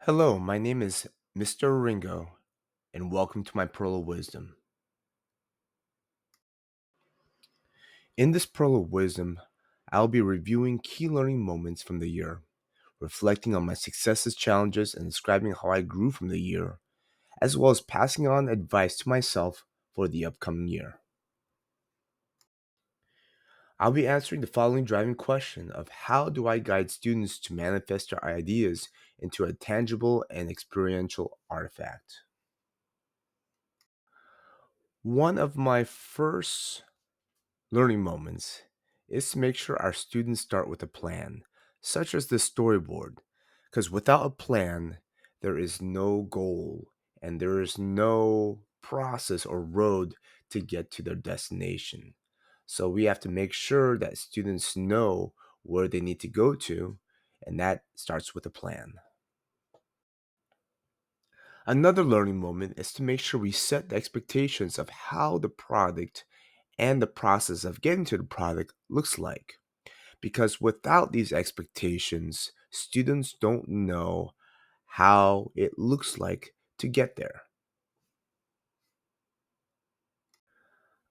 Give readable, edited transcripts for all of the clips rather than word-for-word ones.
Hello, my name is Mr. Aringo, and welcome to my Pearl of Wisdom. In this Pearl of Wisdom, I'll be reviewing key learning moments from the year, reflecting on my successes, challenges, and describing how I grew from the year, as well as passing on advice to myself for the upcoming year. I'll be answering the following driving question of how do I guide students to manifest their ideas into a tangible and experiential artifact? One of my first learning moments is to make sure our students start with a plan, such as the storyboard, because without a plan, there is no goal and there is no process or road to get to their destination. So we have to make sure that students know where they need to go to, and that starts with a plan. Another learning moment is to make sure we set the expectations of how the product and the process of getting to the product looks like. Because without these expectations, students don't know how it looks like to get there.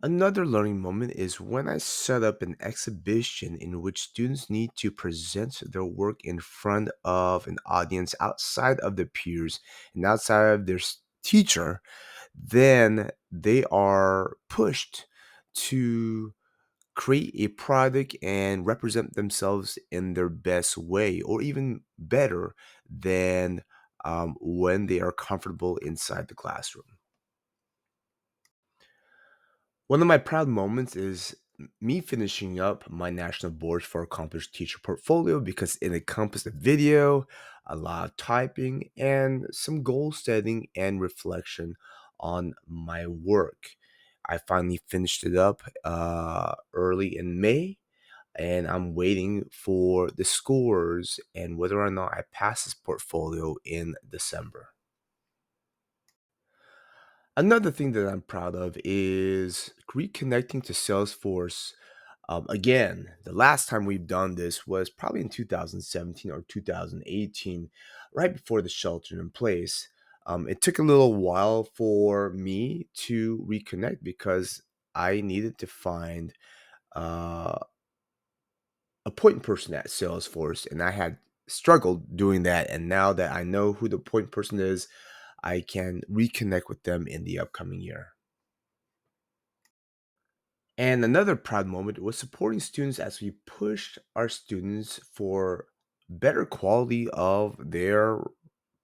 Another learning moment is when I set up an exhibition in which students need to present their work in front of an audience outside of their peers and outside of their teacher, then they are pushed to create a product and represent themselves in their best way, or even better than when they are comfortable inside the classroom. One of my proud moments is me finishing up my national boards for accomplished teacher portfolio because it encompassed a video, a lot of typing, and some goal setting and reflection on my work. I finally finished it up early in May, and I'm waiting for the scores and whether or not I pass this portfolio in December. Another thing that I'm proud of is reconnecting to Salesforce. Again, the last time we've done this was probably in 2017 or 2018, right before the shelter in place. It took a little while for me to reconnect because I needed to find uh, a point person at Salesforce, and I had struggled doing that. And now that I know who the point person is, I can reconnect with them in the upcoming year. And another proud moment was supporting students as we pushed our students for better quality of their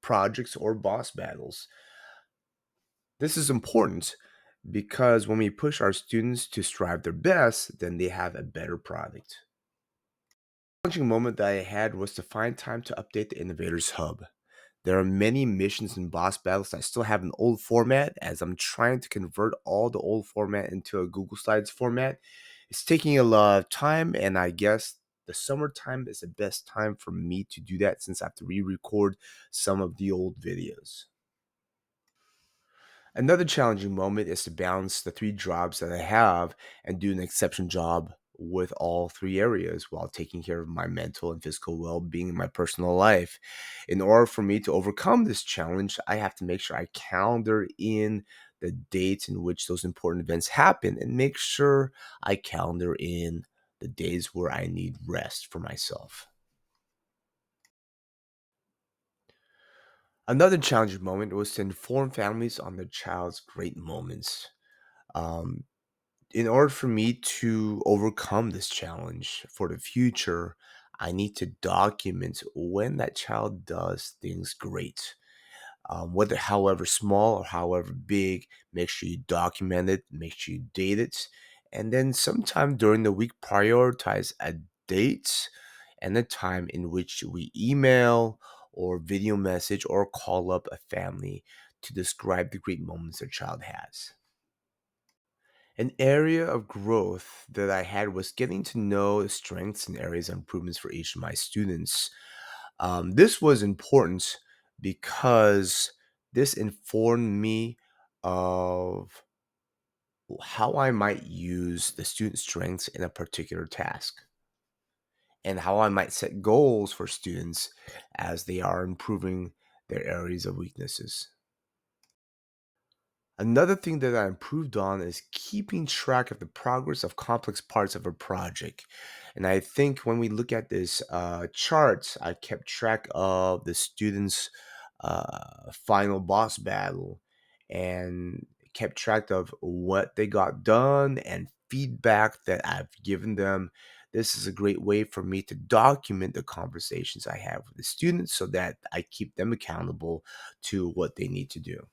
projects or boss battles. This is important because when we push our students to strive their best, then they have a better product. Challenging moment that I had was to find time to update the Innovators Hub. There are many missions and boss battles that still have an old format as I'm trying to convert all the old format into a Google Slides format. It's taking a lot of time, and I guess the summertime is the best time for me to do that since I have to re record some of the old videos. Another challenging moment is to balance the three jobs that I have and do an exceptional job with all three areas while taking care of my mental and physical well being in my personal life. In order for me to overcome this challenge, I have to make sure I calendar in the dates in which those important events happen and make sure I calendar in the days where I need rest for myself. Another challenging moment was to inform families on their child's great moments. Um, in order for me to overcome this challenge for the future, I need to document when that child does things great. Whether however small or however big, make sure you document it, make sure you date it, and then sometime during the week, prioritize a date and a time in which we email or video message or call up a family to describe the great moments their child has. An area of growth that I had was getting to know the strengths and areas of improvements for each of my students. This was important because this informed me of how I might use the student strengths in a particular task and how I might set goals for students as they are improving their areas of weaknesses. Another thing that I improved on is keeping track of the progress of complex parts of a project. And I think when we look at this charts, I kept track of the students' final boss battle and kept track of what they got done and feedback that I've given them. This is a great way for me to document the conversations I have with the students so that I keep them accountable to what they need to do.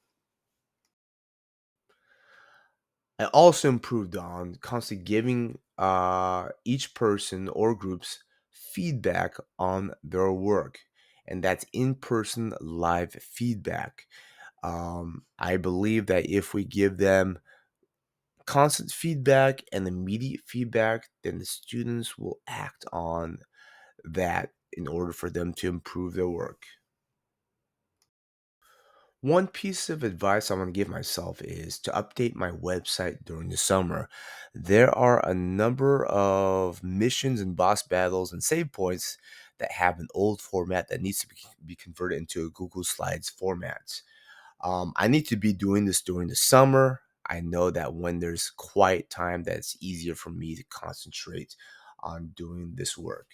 I also improved on constantly giving each person or groups feedback on their work, and that's in person live feedback. I believe that if we give them constant feedback and immediate feedback, then the students will act on that in order for them to improve their work. One piece of advice I want to give myself is to update my website during the summer. There are a number of missions and boss battles and save points that have an old format that needs to be converted into a Google Slides format. I need to be doing this during the summer. I know that when there's quiet time, that it's easier for me to concentrate on doing this work.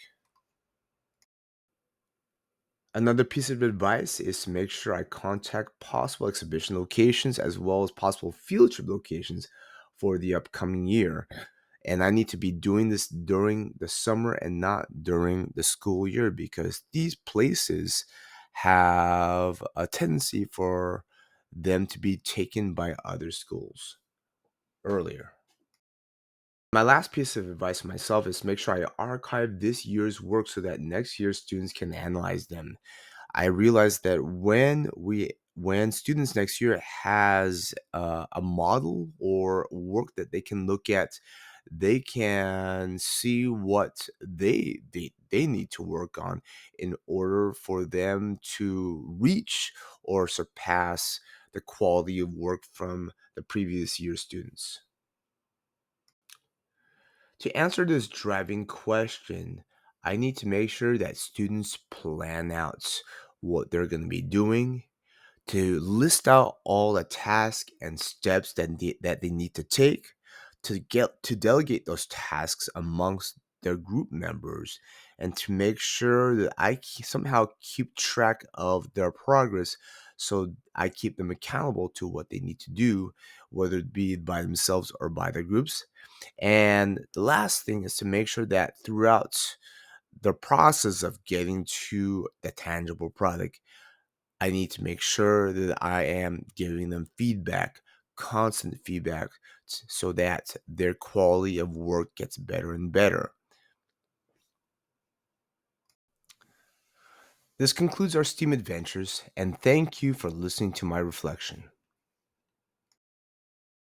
Another piece of advice is to make sure I contact possible exhibition locations as well as possible field trip locations for the upcoming year. And I need to be doing this during the summer and not during the school year because these places have a tendency for them to be taken by other schools earlier. My last piece of advice for myself is to make sure I archive this year's work so that next year's students can analyze them. I realized that when students next year has a model or work that they can look at, they can see what they need to work on in order for them to reach or surpass the quality of work from the previous year students. To answer this driving question, I need to make sure that students plan out what they're going to be doing, to list out all the tasks and steps that they need to take, to delegate those tasks amongst their group members, and to make sure that somehow keep track of their progress so I keep them accountable to what they need to do, whether it be by themselves or by their groups. And the last thing is to make sure that throughout the process of getting to the tangible product, I need to make sure that I am giving them feedback, constant feedback, so that their quality of work gets better and better. This concludes our STEAM adventures, and thank you for listening to my reflection.